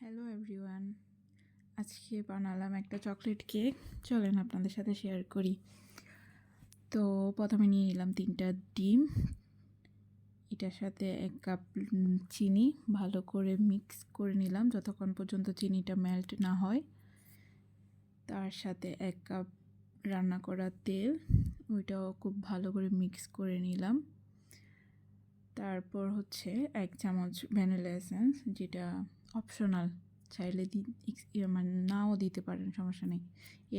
Hello everyone, আজকে বানালাম একটা চকলেট কেক। চলেন আপনাদের সাথে শেয়ার করি। তো প্রথমে নিয়ে নিলাম 3টা ডিম, এটার সাথে 1 কাপ চিনি ভালো করে মিক্স করে নিলাম যতক্ষণ পর্যন্ত চিনিটা মেল্ট না হয়। তার সাথে 1 কাপ রান্না করা তেল, ওইটাও খুব ভালো করে মিক্স করে নিলাম। তারপর হচ্ছে 1 চামচ ভ্যানিলা এসেন্স, যেটা অপশনাল, চাইলে মানে নাও দিতে পারেন, সমস্যা নেই।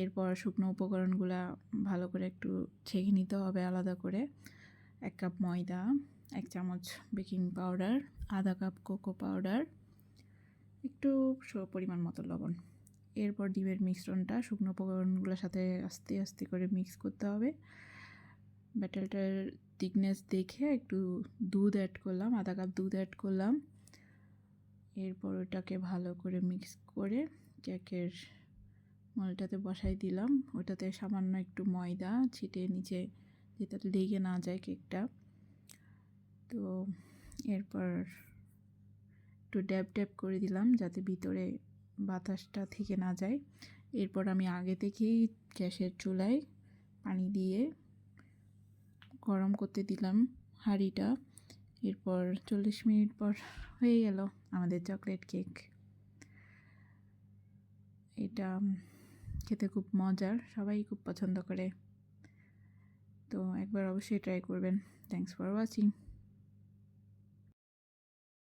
এরপর শুকনো উপকরণগুলো ভালো করে একটু ছেঁকে নিতে হবে আলাদা করে। 1 কাপ ময়দা, 1 চামচ বেকিং পাউডার, আধা কাপ কোকো পাউডার, একটু পরিমাণ মতো লবণ। এরপর ডিমের মিশ্রণটা শুকনো উপকরণগুলোর সাথে আস্তে আস্তে করে মিক্স করতে হবে। ব্যাটারটার থিকনেস দেখে একটু দুধ অ্যাড করলাম, আধা কাপ দুধ অ্যাড করলাম। এরপর ওটাকে ভালো করে মিক্স করে কেকের মলটাতে বসাই দিলাম। ওটাতে সামান্য একটু ময়দা ছিটিয়ে নিচে, যেটা লেগে না যায় কেকটা। তো এরপর একটু ড্যাব ড্যাব করে দিলাম যাতে ভিতরে বাতাসটা থেকে না যায়। এরপর আমি আগে থেকেই গ্যাসের চুলায় পানি দিয়ে গরম করতে দিলাম হাঁড়িটা। এরপর 40 মিনিট পর হয়ে গেল আমাদের চকলেট কেক। এটা খেতে খুব মজার, সবাই খুব পছন্দ করে। তো একবার অবশ্যই ট্রাই করবেন। Thanks for watching.